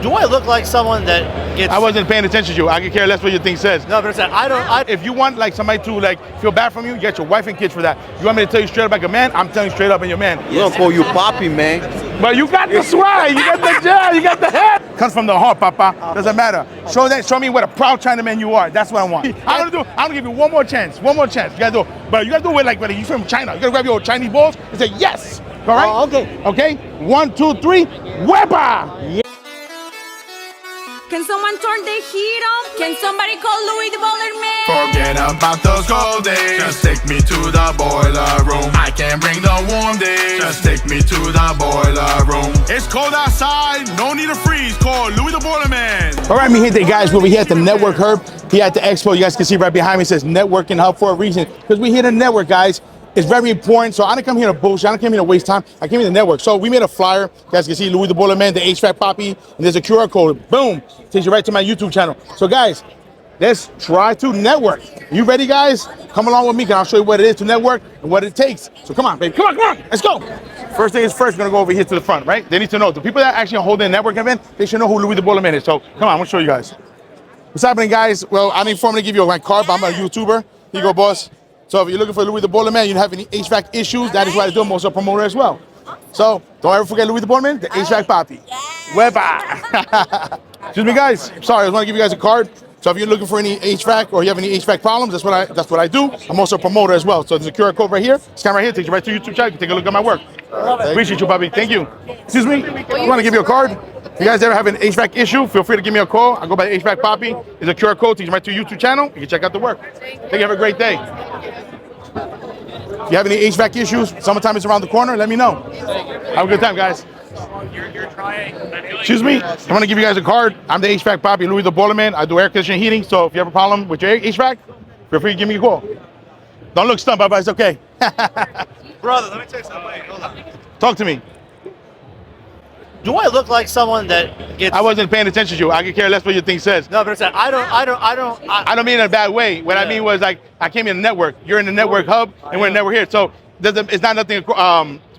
Do I look like someone that gets... I wasn't paying attention to you. I could care less what your thing says. No, but I don't... If you want like somebody to like feel bad from you, you get your wife and kids for that. You want me to tell you straight up like a man? I'm telling you straight up and your man. We don't call you Poppy, man. But you got the swag, you got the jazz, you got the head. Comes from the heart, Papa. Doesn't matter. Show me what a proud Chinaman you are. That's what I want. I'm gonna give you one more chance. You gotta do it. But you gotta do it like when you're from China. You gotta grab your Chinese balls and say yes. All right? Oh, okay. Okay? 1, 2, 3. Wepa! Can someone turn the heat on? Can somebody call Louie The Boiler Man? Forget about those cold days. Just take me to the boiler room. I can't bring the warm days. Just take me to the boiler room. It's cold outside, no need to freeze. Call Louie The Boiler Man. All right, mi gente, guys, we're here at the Network Hub. Here at the expo, you guys can see right behind me, it says Networking Hub for a reason. Because we're here to network, guys. It's very important. So I didn't come here to bullshit. I didn't come here to waste time. I came here to network. So we made a flyer. You guys can see Louie The Boiler Man, the Hvac Poppy, and there's a QR code. Boom. Takes you right to my YouTube channel. So guys, let's try to network. You ready, guys? Come along with me, and I'll show you what it is to network and what it takes. So come on, baby. Come on. Let's go. First thing is first, we're gonna go over here to the front, right? They need to know. The people that actually hold a network event, they should know who Louie The Boiler Man is. So come on, I'm gonna show you guys. What's happening, guys? Well, I didn't formally give you my card, but I'm a YouTuber. Here you go, boss. So if you're looking for Louie The Boiler Man, you have any HVAC issues, that is what I do. I'm also a promoter as well. So don't ever forget Louie The Boiler Man, the HVAC Poppy. Wepa. Excuse me, guys. Sorry, I just want to give you guys a card. So if you're looking for any HVAC or you have any HVAC problems, that's what I do. I'm also a promoter as well. So there's a QR code right here. Scan right here, takes you right to YouTube channel. You can take a look at my work. Appreciate you, Bobby. Thank you. Excuse me. I want to give you a card. If you guys ever have an HVAC issue, feel free to give me a call. I go by the HVAC Poppy. There's a QR code, takes you right to your YouTube channel. You can check out the work. Thank you. Have a great day. If you have any HVAC issues, summertime is around the corner, let me know. Have a good time, guys. Excuse me, I want to give you guys a card. I'm the HVAC Poppy, Louie The Boiler Man. I do air conditioning heating, so if you have a problem with your HVAC, feel free to give me a call. Don't look stumped, Papa, it's okay. Brother, let me tell you something. Wait, hold on. Talk to me. Do I look like someone that gets... I wasn't paying attention to you. I could care less what your thing says. No, but I don't mean in a bad way. What I mean was like, I came in the network. You're in the network hub, and we're in the network here. So it's not nothing,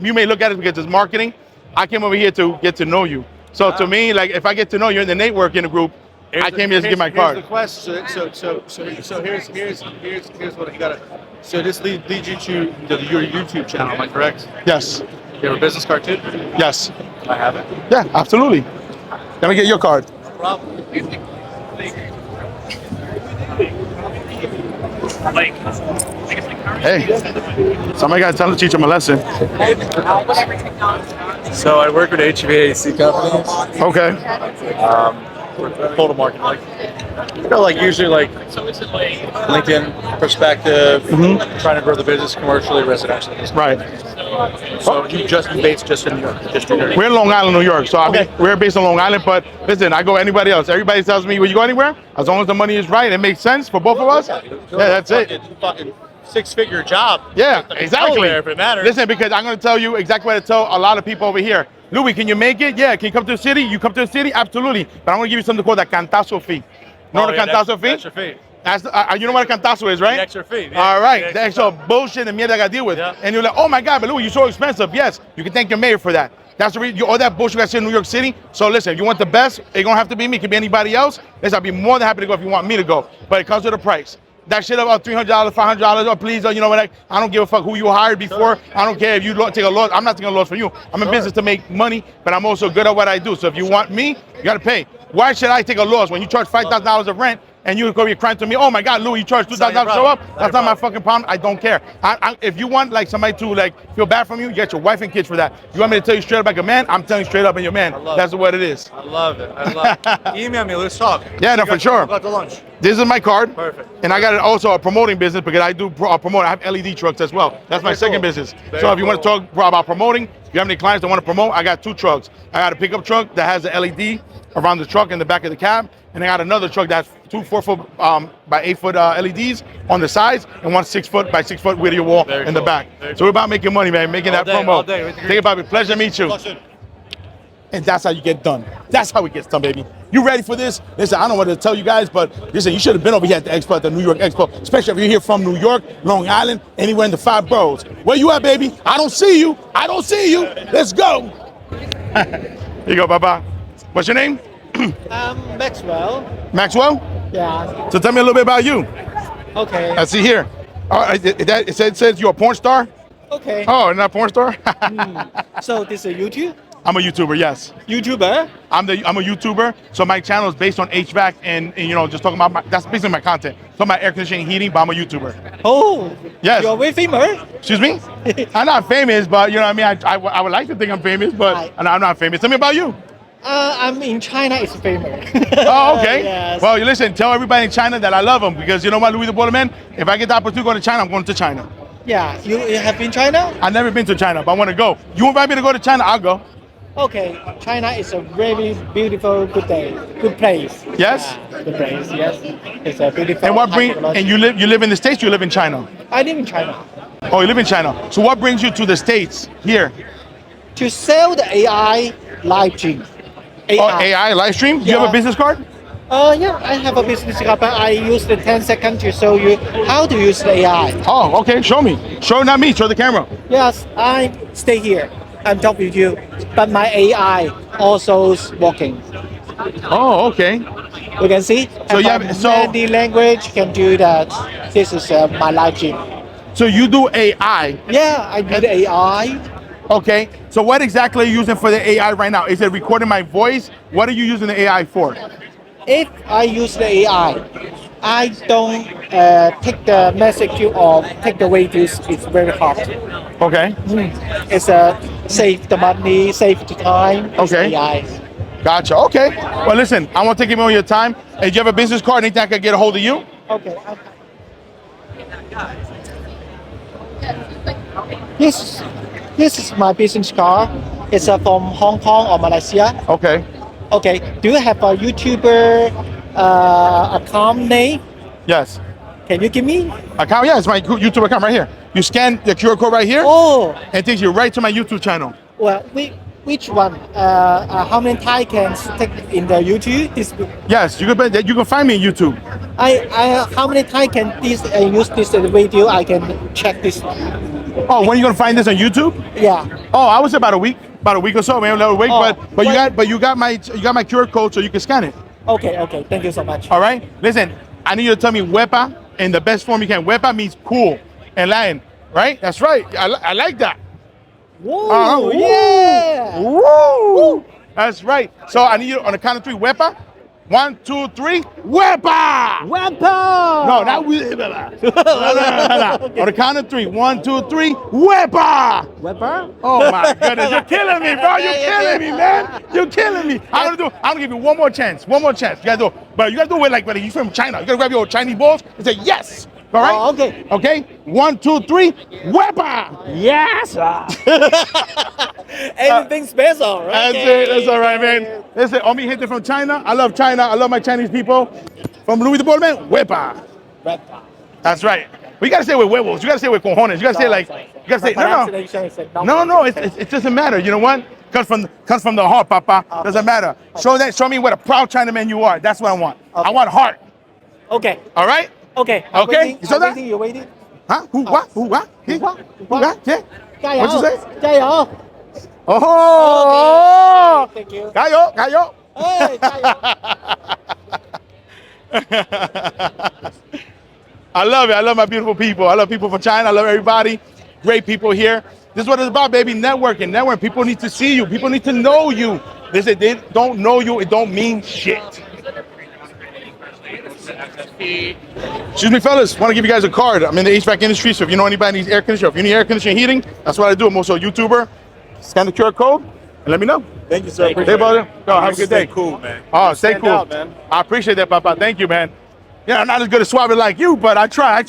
you may look at it because it's marketing. I came over here to get to know you. So to me, like if I get to know you in the network in the group, I came here to get my card. Here's the question. So here's what you gotta. So this leads you to your YouTube channel. Am I correct? Yes. You have a business card too? Yes. I have it. Yeah, absolutely. Let me get your card. No problem. Hey, somebody got to teach him a lesson. So I work with HVAC companies. Okay. Total market, like usually like LinkedIn perspective, trying to grow the business commercially, residentially. Right. So you just based just in New York, just New York. We're in Long Island, New York. So I mean, we're based on Long Island, but listen, I go anybody else. Everybody tells me, will you go anywhere? As long as the money is right, it makes sense for both of us. Yeah, that's it. Fucking six-figure job. Yeah, exactly. If it matters. Listen, because I'm going to tell you exactly what I tell a lot of people over here. Louie, can you make it? Yeah. Can you come to the city? You come to the city? Absolutely. But I'm going to give you something called the cantazo fee. Know the cantazo fee? Extra fee. That's you know what a cantazo is, right? The extra fee. All right. The extra bullshit and mierda I got to deal with. Yeah. And you're like, oh my God, but Louie, you're so expensive. Yes. You can thank your mayor for that. That's the reason. All that bullshit you got to see in New York City. So listen, if you want the best, it don't have to be me. It can be anybody else. Listen, I'll be more than happy to go if you want me to go. But it comes with a price. That shit about $300, $500, or please, you know what? I don't give a fuck who you hired before. I don't care if you take a loss. I'm not taking a loss for you. I'm in business to make money, but I'm also good at what I do. So if you want me, you got to pay. Why should I take a loss when you charge $5,000 of rent and you're going to be crying to me, oh my God, Louie, you charge $2,000 to show up? That's not my fucking problem. I don't care. If you want like somebody to like feel bad from you, get your wife and kids for that. You want me to tell you straight up like a man? I'm telling you straight up and your man. That's what it is. I love it. I love it. Email me. Let's talk. Yeah, no, for sure. Got the lunch. This is my card. Perfect. And I got also a promoting business because I do promote. I have LED trucks as well. That's my second business. So if you want to talk about promoting, if you have any clients that want to promote, I got 2 trucks. I got a pickup truck that has an LED around the truck in the back of the cab. And I got another truck that's 2 4-foot by 8-foot LEDs on the sides and 1 6-foot by 6-foot video wall in the back. So we're about making money, man, making that promo. Think about it. Pleasure to meet you. And that's how you get done. That's how it gets done, baby. You ready for this? Listen, I don't know what to tell you guys, but listen, you should have been over here at the expo, at the New York Expo, especially if you're here from New York, Long Island, anywhere in the 5 boroughs. Where you at, baby? I don't see you. I don't see you. Let's go. Here you go, bye-bye. What's your name? Maxwell. Maxwell? Yeah. So tell me a little bit about you. Okay. I see here. It says you're a porn star? Okay. Oh, not a porn star? So this is YouTube? I'm a YouTuber, yes. YouTuber? I'm a YouTuber, so my channel is based on HVAC and just talking about that's basically my content. Talking about air conditioning and heating, but I'm a YouTuber. Oh. Yes. You're very famous? Excuse me? I'm not famous, but you know what I mean? I would like to think I'm famous, but I'm not famous. Tell me about you. I'm in China, it's famous. Oh, okay. Yes. Well, you listen, tell everybody in China that I love them because you know what, Louie the Boiler Man? If I get the opportunity to go to China, I'm going to China. Yeah, you have been China? I've never been to China, but I want to go. You invite me to go to China, I'll go. Okay, China is a very beautiful, good place. Yes? Yeah, good place, yes. It's a beautiful. And you live in the States, you live in China? I live in China. Oh, you live in China. So what brings you to the States here? To sell the AI live stream. AI. Oh, AI live stream? Do you have a business card? Yeah, I have a business card, but I use the 10 seconds to show you how to use the AI. Oh, okay. Show me. Show not me. Show the camera. Yes, I stay here. I'm talking with you, but my AI also is working. Oh, okay. You can see. So you have many language can do that. This is my live stream. So you do AI? Yeah, I do the AI. Okay. So what exactly are you using for the AI right now? Is it recording my voice? What are you using the AI for? If I use the AI, I don't take the message or take the radius. It's very hard. Okay. It's save the money, save the time. Okay. AI. Gotcha. Okay. Well, listen, I won't take any more of your time. Hey, do you have a business card? Anything I can get a hold of you? Okay. This is my business card. It's from Hong Kong or Malaysia. Okay. Okay. Do you have a YouTuber account name? Yes. Can you give me? Account? Yeah, it's my YouTube account right here. You scan the QR code right here. Oh. And it takes you right to my YouTube channel. Well, which one? How many times can stick in the YouTube? Yes, you can find me on YouTube. How many times can this use this video? I can check this. Oh, when are you gonna find this on YouTube? Yeah. Oh, I would say about a week or so, maybe a little week. Oh, but you got my QR code, so you can scan it. Okay. Thank you so much. All right. Listen, I need you to tell me "wepa" in the best form you can. "Wepa" means cool in Latin, right? That's right. I like that. Whoa! Yeah! Woo! That's right. So I need you on the count of three. "Wepa." 1, 2, 3. "Wepa!" Weapon! No, not "wepa." No. On the count of three. 1, 2, 3. "Wepa!" Weapon? Oh my goodness, you're killing me, bro. You're killing me, man. You're killing me. I'm gonna give you one more chance. One more chance. You gotta do it. But you gotta do it like you're from China. You gotta grab your Chinese balls and say yes. All right? Oh, okay. Okay? 1, 2, 3. "Wepa!" Yes! Anything special, right? That's it. That's all right, man. Listen, Omi Gente from China. I love China. I love my Chinese people. From Louie the Boiler Man, "Wepa." Weapon. That's right. But you gotta say it with huevos. You gotta say it with cojones. You gotta say like, you gotta say, no. It doesn't matter. You know what? Comes from the heart, Papa. Doesn't matter. Show me what a proud Chinaman you are. That's what I want. I want heart. Okay. All right? Okay. Okay. You saw that? You're waiting. Huh? Who? What? Who? What? He? What? Who? What? Yeah. 加油！ What'd you say? 加油！ Oh! Thank you. Gayo, gayo. 哎，加油！ I love it. I love my beautiful people. I love people from China. I love everybody. Great people here. This is what it's about, baby. Networking. Networking. People need to see you. People need to know you. They say they don't know you. It don't mean shit. Excuse me, fellas. Want to give you guys a card. I'm in the HVAC industry, so if you know anybody needs air conditioning, if you need air conditioning heating, that's what I do. I'm also a YouTuber. Scan the QR code and let me know. Thank you, sir. Hey, brother. Yo, have a good day. Stay cool, man. Oh, stay cool. Out, man. I appreciate that, Papa. Thank you, man. Yeah, I'm not as good at swabbing like you, but I try.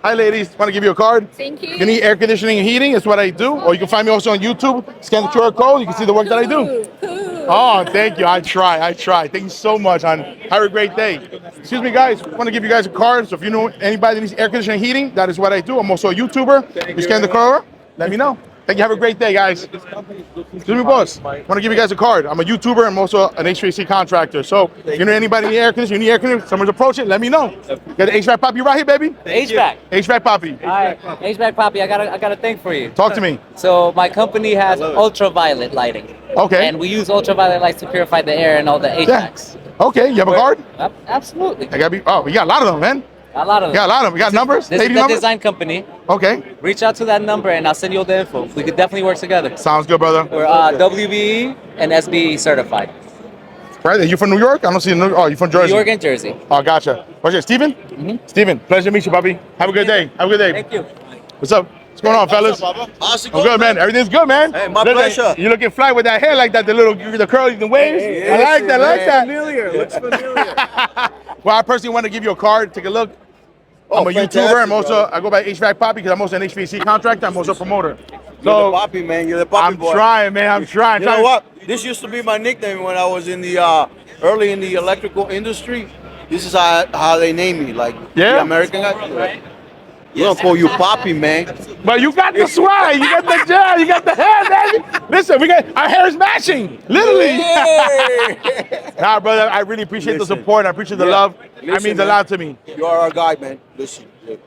Hi, ladies. Want to give you a card? Thank you. If you need air conditioning and heating, it's what I do. Or you can find me also on YouTube. Scan the QR code. You can see the work that I do. Oh, thank you. I try. Thank you so much, hon. Have a great day. Excuse me, guys. I want to give you guys a card. So if you know anybody that needs air conditioning and heating, that is what I do. I'm also a YouTuber. You scan the code. Let me know. Thank you. Have a great day, guys. Excuse me, boss. I want to give you guys a card. I'm a YouTuber. I'm also an HVAC contractor. So if you know anybody in the air conditioning, you need air conditioning, someone's approaching, let me know. Got the HVAC Poppy right here, baby? HVAC. HVAC Poppy. Hi, HVAC Poppy. I got a thing for you. Talk to me. So my company has ultraviolet lighting. Okay. And we use ultraviolet lights to purify the air and all the HVACs. Okay, you have a card? Absolutely. I gotta be. Oh, we got a lot of them, man. A lot of them. We got a lot of them. We got numbers. This is Lady the numbers. design company. Okay. Reach out to that number and I'll send you all the info. We could definitely work together. Sounds good, brother. We're WBE and SBE certified. Right. Are you from New York? I don't see. Oh, you from Jersey? New York and Jersey. Oh, gotcha. What's your Steven? Mm-hmm. Steven, pleasure to meet you, puppy. Have a good day. Have a good day. Thank you. What's up? What's going on, fellas? How's it I'm going, good, man. Everything's good, man. Hey, my pleasure. You looking fly with that hair like that, the curly, the waves. I like that. I like that. Familiar. Looks familiar. Well, I personally want to give you a card. Take a look. I'm a YouTuber. I'm also, I go by HVAC Poppy because I'm also an HVAC contractor. I'm also a promoter. You're the poppy, man. You're the poppy boy. I'm trying, man. I'm trying. You know what? This used to be my nickname when I was in the early in the electrical industry. This is how they name me, like the American guy. We don't call you Poppy, man. But you got the swag, you got the gel, you got the hair, baby. Listen, our hair is matching, literally. Nah, brother, I really appreciate the support. I appreciate the love. That means a lot to me. You are our guy, man. Listen,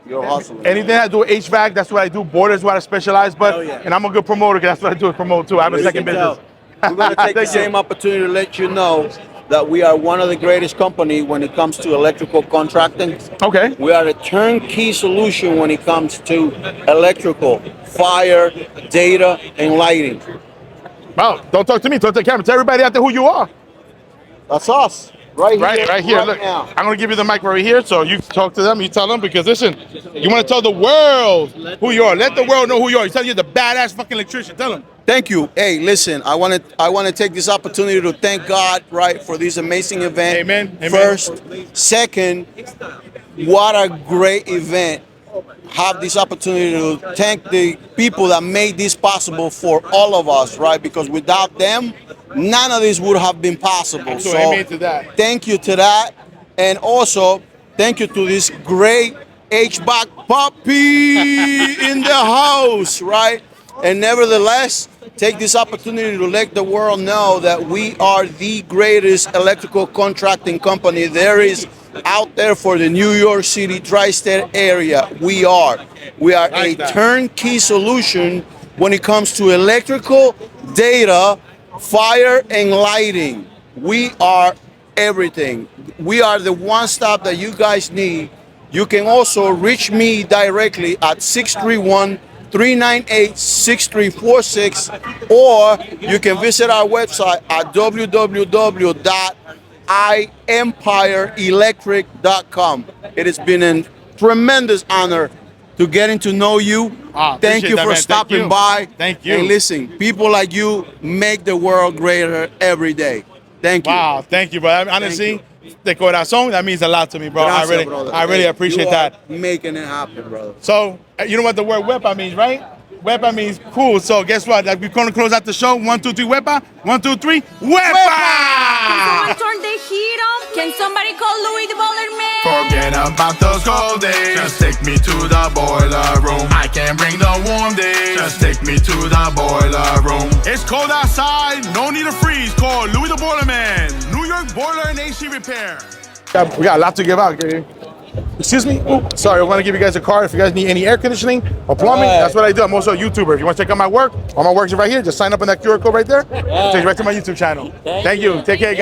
you're a hustler. Anything I do with HVAC, that's what I do. Boilers is what I specialize, and I'm a good promoter because that's what I do is promote too. I have a second business. We're going to take the same opportunity to let you know that we are one of the greatest companies when it comes to electrical contracting. Okay. We are a turnkey solution when it comes to electrical, fire, data, and lighting. Well, don't talk to me. Talk to the camera. Tell everybody out there who you are. That's us. Right here. Look, now. I'm going to give you the mic right here so you talk to them. You tell them because, listen, you want to tell the world who you are. Let the world know who you are. You tell you're the badass fucking electrician. Tell them. Thank you. Hey, listen, I want to take this opportunity to thank God, right, for this amazing event. Amen. First. Second, what a great event. Have this opportunity to thank the people that made this possible for all of us, right? Because without them, none of this would have been possible. So amen to that. Thank you to that. And also, thank you to this great Hvac puppy in the house, right? And nevertheless, take this opportunity to let the world know that we are the greatest electrical contracting company there is out there for the New York City tri-state area. We are a turnkey solution when it comes to electrical, data, fire, and lighting. We are everything. We are the one stop that you guys need. You can also reach me directly at 631-398-6346, or you can visit our website at www.iempireelectric.com. It has been a tremendous honor to getting to know you. Thank you for stopping by. Thank you. And listen, people like you make the world greater every day. Thank you. Wow, thank you, bro. Honestly, de corazón, that means a lot to me, bro. Gracias, I really appreciate that. Making it happen, brother. So, you know what the word wepa means, right? Wepa means cool. So, guess what? Like, we're going to close out the show. 1, 2, 3, wepa. 1, 2, 3, wepa! Can someone turn the heat on? Can somebody call Louie The Boiler Man? Forget about those cold days. Just take me to the boiler room. I can bring the warm days. Just take me to the boiler room. It's cold outside, no need to freeze. Call Louie The Boiler Man. New York Boiler and AC Repair. We got a lot to give out. Excuse me? Ooh, sorry, I want to give you guys a card. If you guys need any air conditioning or plumbing, that's what I do. I'm also a YouTuber. If you want to check out my work, all my work is right here. Just sign up on that QR code right there. It takes you right to my YouTube channel. Thank you. Take care, guys.